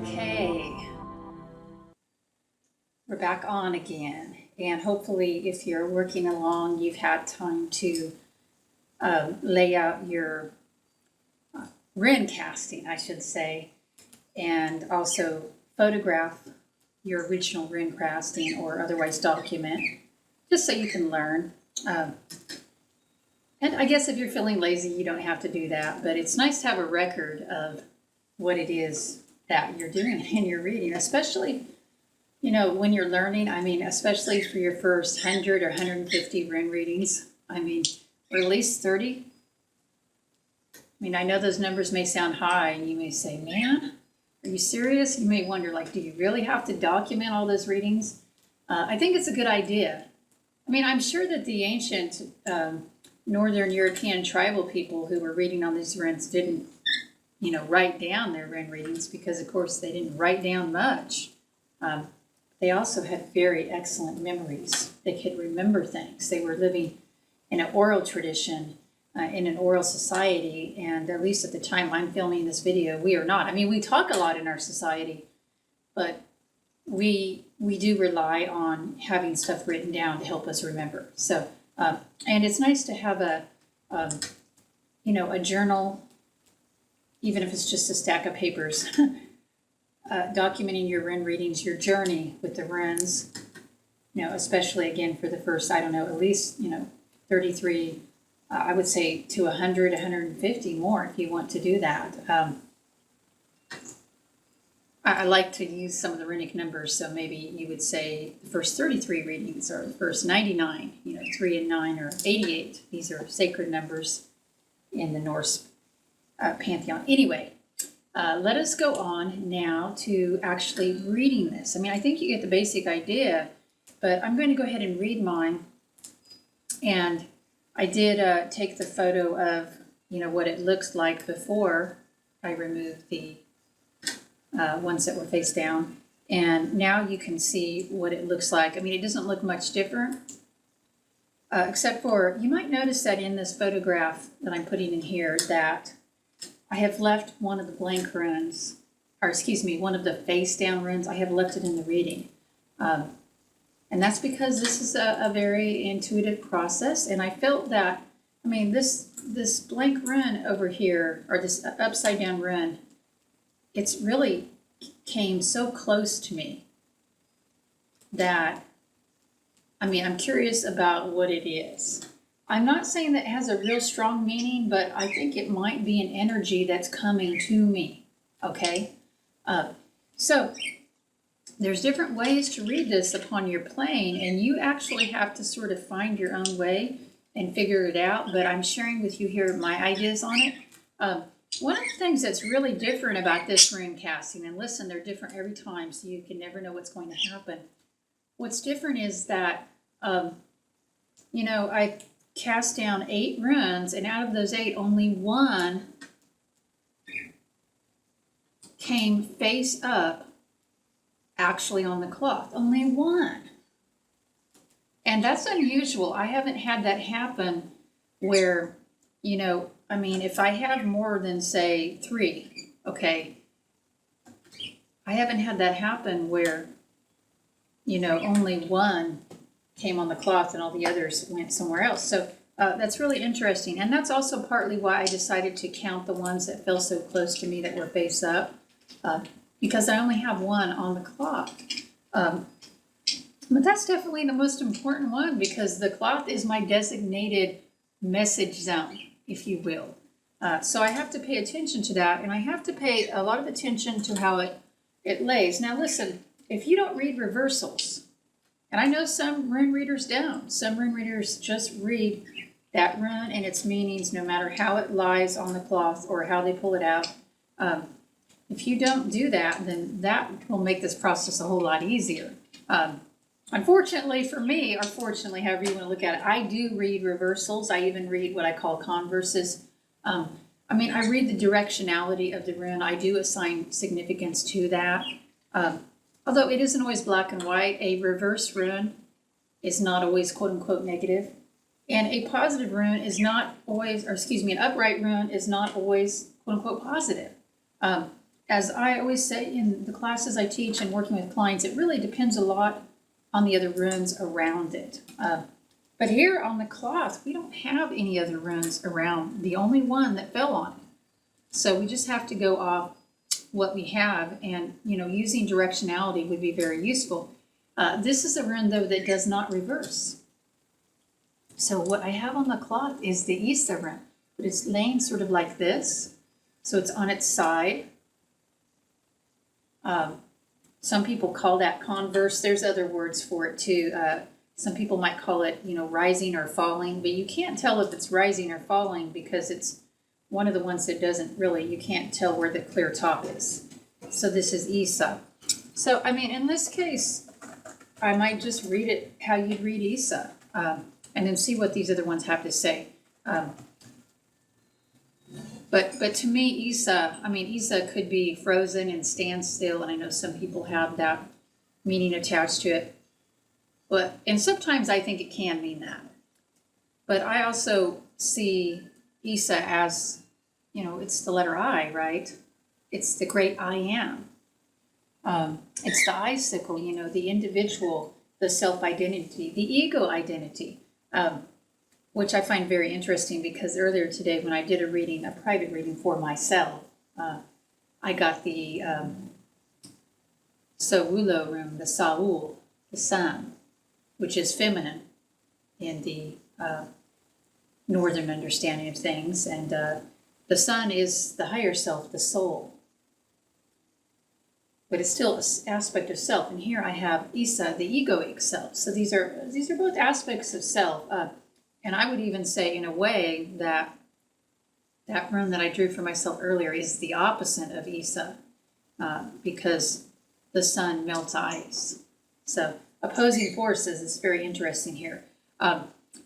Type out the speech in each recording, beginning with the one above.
Okay, we're back on again, and hopefully if you're working along, you've had time to lay out your rune-casting, I should say, and also photograph your original rune-casting or otherwise document, just so you can learn. And I guess if you're feeling lazy, you don't have to do that, but it's nice to have a record of what it is that you're doing in your reading, especially, when you're learning. I mean, especially for your first 100 or 150 rune readings, or at least 30. I know those numbers may sound high, and you may say, man, are you serious? You may wonder, do you really have to document all those readings? I think it's a good idea. I'm sure that the ancient Northern European tribal people who were reading on these runes didn't write down their rune readings because, of course, they didn't write down much. They also had very excellent memories. They could remember things. They were living in an oral tradition, in an oral society, and at least at the time I'm filming this video, we are not. We talk a lot in our society, but we do rely on having stuff written down to help us remember. So, and it's nice to have a journal, even if it's just a stack of papers, documenting your rune readings, your journey with the runes, especially again for the first, at least, 33, I would say to 100, 150 more if you want to do that. I like to use some of the runic numbers, so maybe you would say the first 33 readings or the first 99, 3 and 9 or 88. These are sacred numbers in the Norse pantheon. Anyway, let us go on now to actually reading this. I think you get the basic idea, but I'm going to go ahead and read mine. And I did take the photo of, what it looks like before I removed the ones that were face down. And now you can see what it looks like. It doesn't look much different, except for, you might notice that in this photograph that I'm putting in here that I have left one of the blank runes, or excuse me, one of the face down runes. I have left it in the reading. And that's because this is a very intuitive process. And I felt that, this blank rune over here, or this upside down rune, it's really came so close to me that, I'm curious about what it is. I'm not saying that it has a real strong meaning, but I think it might be an energy that's coming to me, okay? So there's different ways to read this upon your plane, and you actually have to sort of find your own way and figure it out, but I'm sharing with you here my ideas on it. One of the things that's really different about this rune casting, and listen, they're different every time, so you can never know what's going to happen. What's different is that, I cast down 8 runes, and out of those 8, only 1 came face up actually on the cloth. Only 1. And that's unusual. I haven't had that happen where, if I have more than, say, 3, okay, I haven't had that happen where, only 1 came on the cloth and all the others went somewhere else. So that's really interesting. And that's also partly why I decided to count the ones that fell so close to me that were face up, because I only have 1 on the cloth. But that's definitely the most important one, because the cloth is my designated message zone, if you will. So I have to pay attention to that, and I have to pay a lot of attention to how it lays. Now listen, if you don't read reversals, and I know some rune readers don't. Some rune readers just read that rune and its meanings, no matter how it lies on the cloth or how they pull it out. If you don't do that, then that will make this process a whole lot easier. Unfortunately for me, or fortunately, however you want to look at it, I do read reversals. I even read what I call converses. I read the directionality of the rune. I do assign significance to that. Although it isn't always black and white, a reverse rune is not always quote-unquote negative. And a positive rune is not always, an upright rune is not always quote-unquote positive. as I always say in the classes I teach and working with clients, it really depends a lot on the other runes around it. But here on the cloth, we don't have any other runes around, the only one that fell on it. So we just have to go off what we have, and using directionality would be very useful. This is a rune, though, that does not reverse. So what I have on the cloth is the Isa rune, but it's laying sort of like this. So it's on its side. Some people call that converse. There's other words for it too. Some people might call it, rising or falling, but you can't tell if it's rising or falling because it's one of the ones that doesn't really, you can't tell where the clear top is. So this is Isa. So, in this case, I might just read it how you'd read Isa, and then see what these other ones have to say. But to me, Isa could be frozen and stand still, and I know some people have that meaning attached to it. And sometimes I think it can mean that. But I also see Isa as, it's the letter I, right? It's the great I am. It's the icicle, the individual, the self-identity, the ego identity. Which I find very interesting because earlier today when I did a private reading for myself, I got the Sawulo rune, the Saul, the sun, which is feminine in the northern understanding of things, and the sun is the higher self, the soul. But it's still an aspect of self. And here I have Isa, the egoic self. So these are both aspects of self. And I would even say, in a way, that rune that I drew for myself earlier is the opposite of Isa, because the sun melts ice. So opposing forces is very interesting here.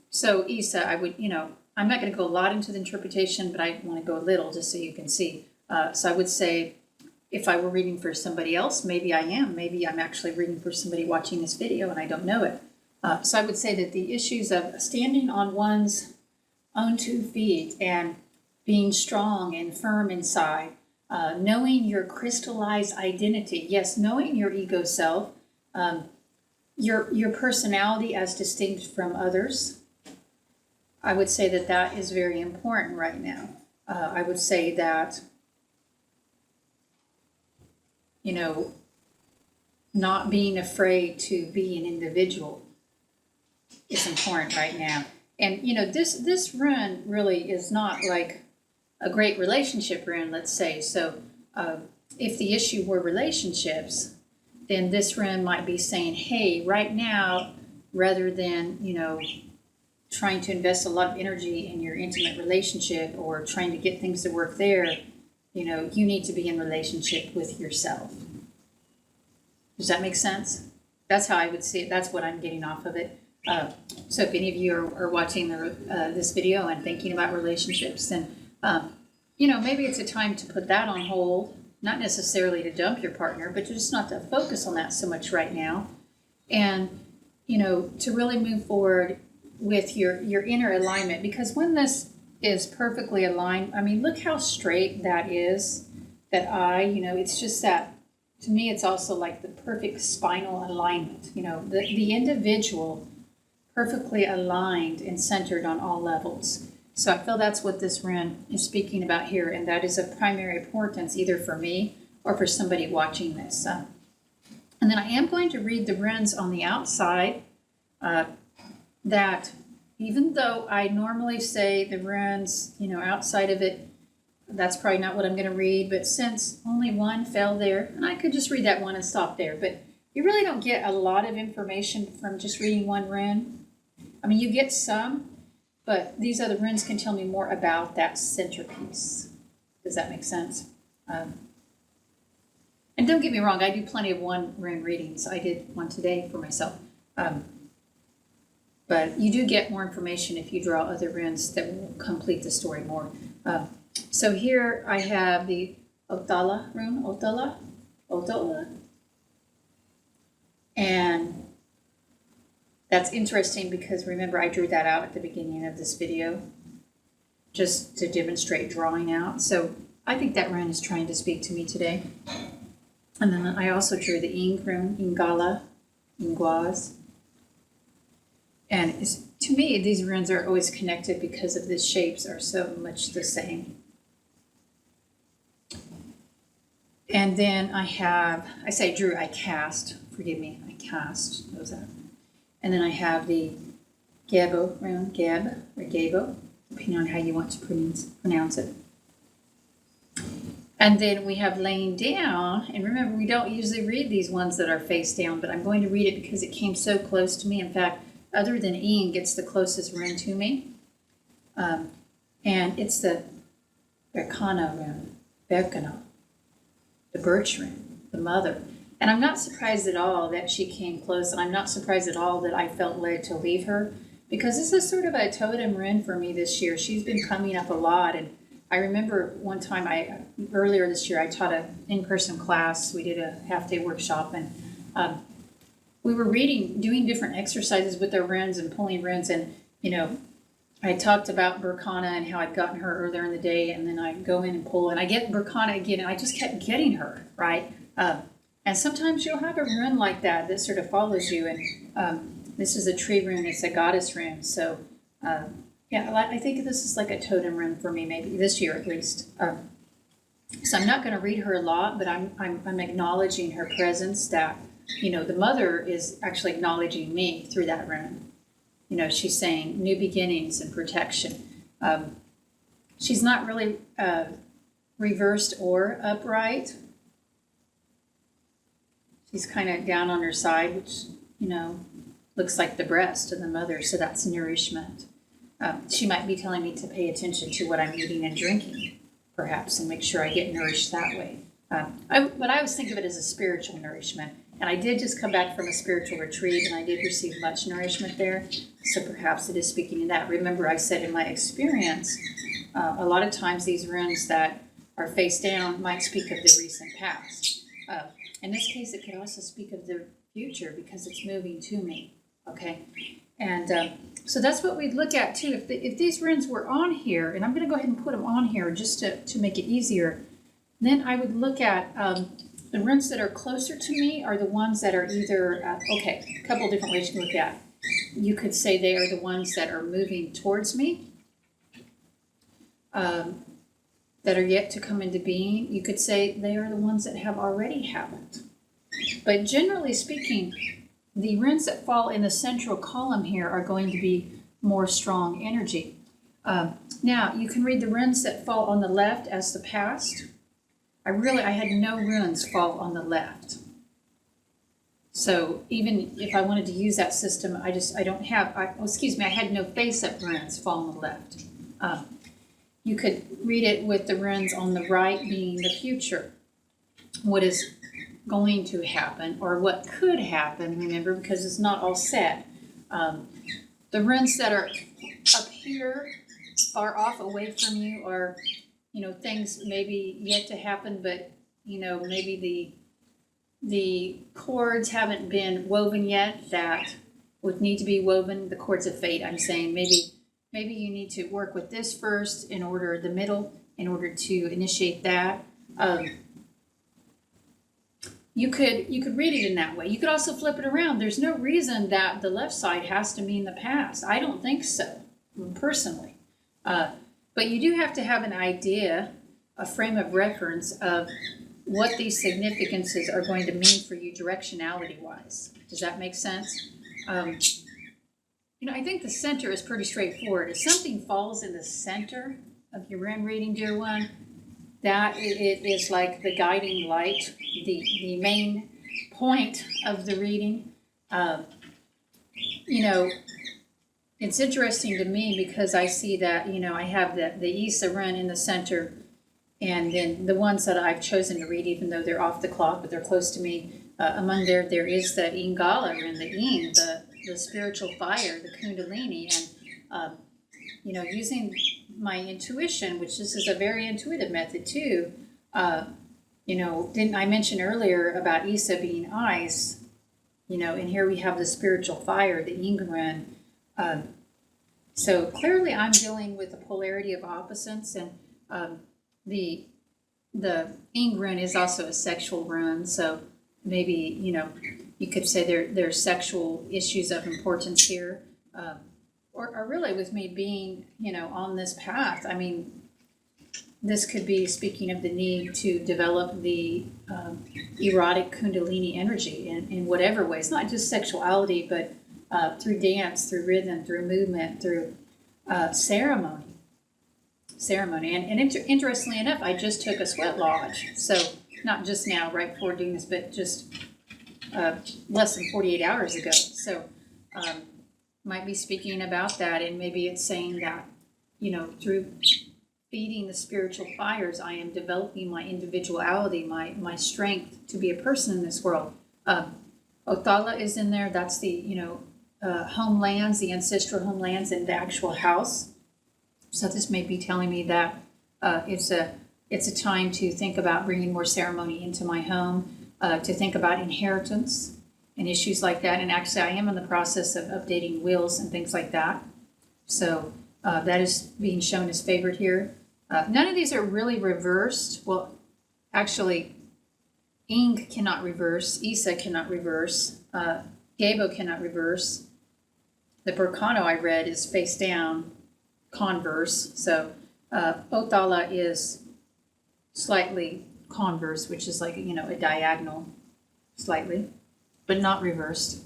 So Isa, I would, I'm not going to go a lot into the interpretation, but I want to go a little just so you can see. So I would say, if I were reading for somebody else, maybe I am. Maybe I'm actually reading for somebody watching this video and I don't know it. So I would say that the issues of standing on one's own 2 feet and being strong and firm inside, knowing your crystallized identity, yes, knowing your ego self, your personality as distinct from others, I would say that is very important right now. I would say that, not being afraid to be an individual is important right now. And this rune really is not like a great relationship rune, let's say. So if the issue were relationships, then this rune might be saying, hey, right now, rather than trying to invest a lot of energy in your intimate relationship or trying to get things to work there, you need to be in relationship with yourself. Does that make sense? That's how I would see it. That's what I'm getting off of it. So if any of you are watching this video and thinking about relationships, then, maybe it's a time to put that on hold, not necessarily to dump your partner, but just not to focus on that so much right now. And, to really move forward with your inner alignment, because when this is perfectly aligned, look how straight that is, that it's just that, to me, it's also like the perfect spinal alignment, the individual perfectly aligned and centered on all levels. So I feel that's what this rune is speaking about here, and that is of primary importance either for me or for somebody watching this. And then I am going to read the runes on the outside, that even though I normally say the runes, outside of it, that's probably not what I'm going to read, but since only one fell there, and I could just read that one and stop there, but you really don't get a lot of information from just reading one rune. You get some, but these other runes can tell me more about that centerpiece. Does that make sense? And don't get me wrong, I do plenty of one rune readings. I did one today for myself. But you do get more information if you draw other runes that will complete the story more. So here I have the Otala rune, Otola. And that's interesting because remember I drew that out at the beginning of this video just to demonstrate drawing out. So I think that rune is trying to speak to me today. And then I also drew the Ing rune, Ingala, Ingwaz. And to me, these runes are always connected because of the shapes are so much the same. And then I cast, forgive me, I cast, what was that? And then I have the Gebo rune, Geb, or Gebo, depending on how you want to pronounce it. And then we have laying down, and remember, we don't usually read these ones that are face down, but I'm going to read it because it came so close to me. In fact, other than Ian, gets the closest rune to me. And it's the Berkana rune, Berkana, the birch rune, the mother. And I'm not surprised at all that she came close, and I'm not surprised at all that I felt led to leave her, because this is sort of a totem rune for me this year. She's been coming up a lot, and I remember one time earlier this year, I taught an in-person class. We did a half-day workshop, and we were doing different exercises with our runes and pulling runes. And, I talked about Berkana and how I'd gotten her earlier in the day, and then I go in and pull, and I get Berkana again, and I just kept getting her, right? And sometimes you'll have a rune like that sort of follows you. And this is a tree rune. It's a goddess rune. So, I think this is like a totem rune for me, maybe this year at least. So I'm not going to read her a lot, but I'm acknowledging her presence, that, the mother is actually acknowledging me through that rune. She's saying new beginnings and protection. She's not really reversed or upright. She's kind of down on her side, which, looks like the breast of the mother. So that's nourishment. She might be telling me to pay attention to what I'm eating and drinking, perhaps, and make sure I get nourished that way. But I always think of it as a spiritual nourishment. And I did just come back from a spiritual retreat, and I did receive much nourishment there. So perhaps it is speaking to that. Remember, I said in my experience, a lot of times these runes that are face down might speak of the recent past. In this case, it could also speak of the future because it's moving to me. Okay? And so that's what we'd look at too. If these runes were on here, and I'm going to go ahead and put them on here just to make it easier, then I would look at the runes that are closer to me are the ones that are either, a couple different ways you can look at. You could say they are the ones that are moving towards me, that are yet to come into being. You could say they are the ones that have already happened. But generally speaking, the runes that fall in the central column here are going to be more strong energy. Now, you can read the runes that fall on the left as the past. I had no runes fall on the left. So even if I wanted to use that system, I had no face-up runes fall on the left. You could read it with the runes on the right being the future, what is going to happen, or what could happen, remember, because it's not all set. The runes that are up here, far off, away from you, are, things maybe yet to happen, but, maybe the cords haven't been woven yet that would need to be woven, the cords of fate. I'm saying maybe you need to work with this first in order to initiate that. You could read it in that way. You could also flip it around. There's no reason that the left side has to mean the past. I don't think so, personally. But you do have to have an idea, a frame of reference of what these significances are going to mean for you directionality-wise. Does that make sense? I think the center is pretty straightforward. If something falls in the center of your rune reading, dear one, that it is like the guiding light, the main point of the reading. It's interesting to me because I see that, I have the Isa rune in the center, and then the ones that I've chosen to read, even though they're off the clock, but they're close to me, among there is the Ingala rune, the Ing, the spiritual fire, the Kundalini, and, using my intuition, which this is a very intuitive method too. Didn't I mention earlier about Isa being ice? And here we have the spiritual fire, the Ing rune. So clearly I'm dealing with the polarity of opposites, and the the Ing rune is also a sexual rune, so maybe, you could say there's sexual issues of importance here. Or really with me being, on this path, I mean, this could be speaking of the need to develop the erotic kundalini energy in whatever ways, not just sexuality, but through dance, through rhythm, through movement, through ceremony. And interestingly enough, I just took a sweat lodge. So not just now, right before doing this, but just less than 48 hours ago. So might be speaking about that, and maybe it's saying that, through feeding the spiritual fires, I am developing my individuality, my strength to be a person in this world. Othala is in there. That's the, homelands, the ancestral homelands in the actual house. So this may be telling me that it's a time to think about bringing more ceremony into my home, to think about inheritance and issues like that. And actually, I am in the process of updating wills and things like that. So that is being shown as favored here. None of these are really reversed. Well, actually, Ing cannot reverse. Isa cannot reverse. Gabo cannot reverse. The Berkano I read is face down, converse. So Othala is slightly converse, which is like, a diagonal slightly, but not reversed.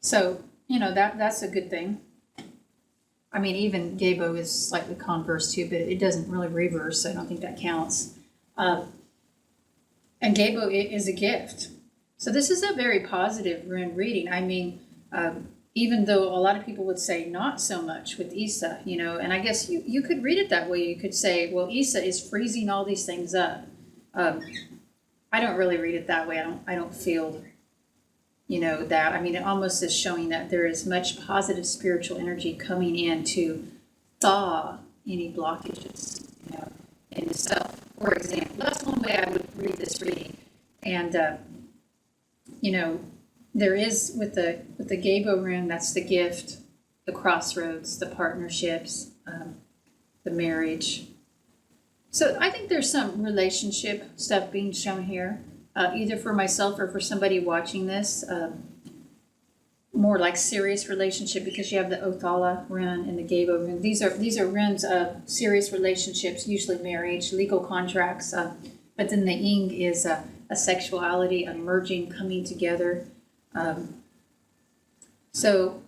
So, that's a good thing. I mean, even Gabo is slightly converse too, but it doesn't really reverse, so I don't think that counts. And Gabo is a gift. So this is a very positive rune reading. I mean, even though a lot of people would say not so much with Isa, and I guess you could read it that way. You could say, well, Isa is freezing all these things up. I don't really read it that way. I don't feel, that. I mean, it almost is showing that there is much positive spiritual energy coming in to thaw any blockages, in the self. For example, that's one way I would read this reading. And, there is with the Gabo rune, that's the gift, the crossroads, the partnerships, the marriage. So I think there's some relationship stuff being shown here, either for myself or for somebody watching this. More like serious relationship, because you have the Othala rune and the Gabo rune. These are runes of serious relationships, usually marriage, legal contracts. But then the Ing is a sexuality, a merging, coming together. So,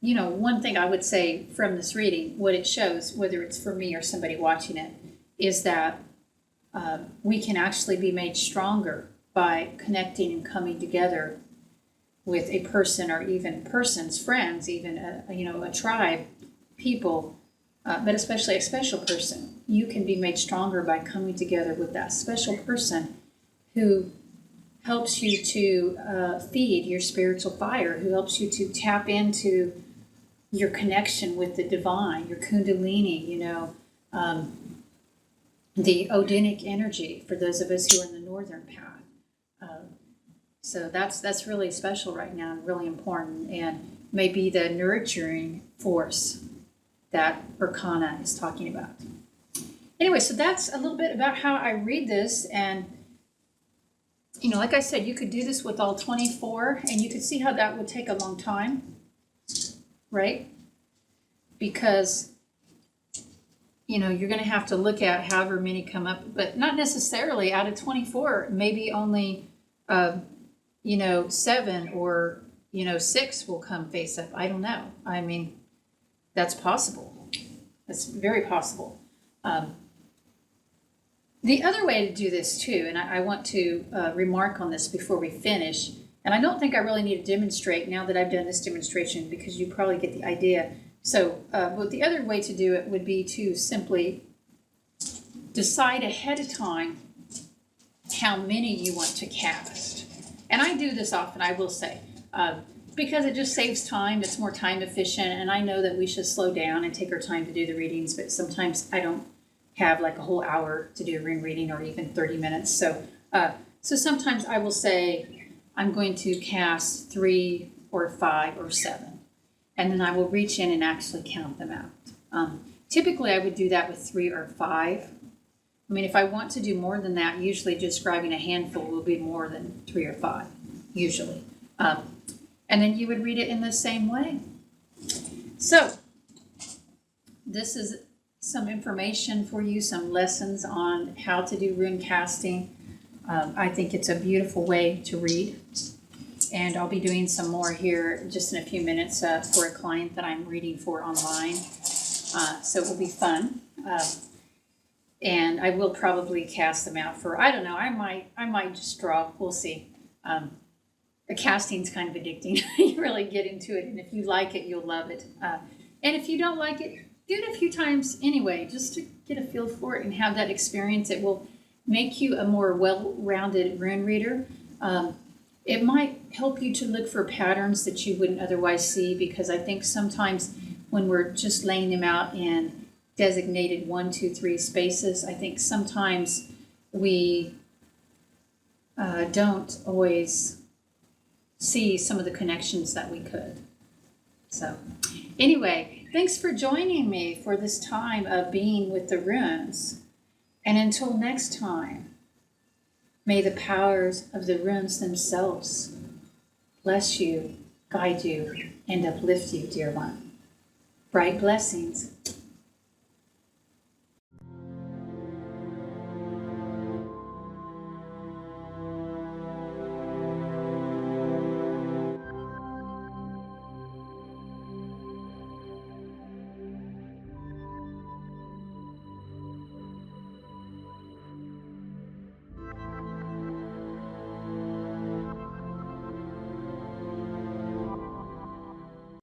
one thing I would say from this reading, what it shows, whether it's for me or somebody watching it, is that we can actually be made stronger by connecting and coming together with a person, or even persons, friends, even a tribe, people, but especially a special person. You can be made stronger by coming together with that special person who helps you to feed your spiritual fire, who helps you to tap into your connection with the divine, your kundalini, the Odinic energy for those of us who are in the northern path. So that's really special right now and really important, and maybe the nurturing force that Berkana is talking about. Anyway, so that's a little bit about how I read this. And like I said, you could do this with all 24, and you could see how that would take a long time, right? Because, you're going to have to look at however many come up, but not necessarily out of 24, maybe only, 7 or, 6 will come face up. I don't know. I mean, that's possible. That's very possible. The other way to do this too, and I want to remark on this before we finish, and I don't think I really need to demonstrate now that I've done this demonstration, because you probably get the idea. So but the other way to do it would be to simply decide ahead of time how many you want to cast. And I do this often, I will say, because it just saves time. It's more time efficient, and I know that we should slow down and take our time to do the readings, but sometimes I don't have like a whole hour to do a rune reading, or even 30 minutes. So sometimes I will say, I'm going to cast 3 or 5 or 7, and then I will reach in and actually count them out. Typically I would do that with 3 or 5, I mean, if I want to do more than that, usually just grabbing a handful will be more than 3 or 5, usually. And then you would read it in the same way. So this is some information for you, some lessons on how to do rune casting. I think it's a beautiful way to read. And I'll be doing some more here just in a few minutes for a client that I'm reading for online. So it will be fun. And I will probably cast them out for, I don't know, I might just draw. We'll see. The casting's kind of addicting. You really get into it. And if you like it, you'll love it. And if you don't like it, do it a few times anyway, just to get a feel for it and have that experience. It will make you a more well-rounded rune reader. It might help you to look for patterns that you wouldn't otherwise see, because I think sometimes when we're just laying them out in designated 1, 2, 3 spaces, I think sometimes we don't always see some of the connections that we could. So anyway, thanks for joining me for this time of being with the runes. And until next time, may the powers of the runes themselves bless you, guide you, and uplift you, dear one. Bright blessings.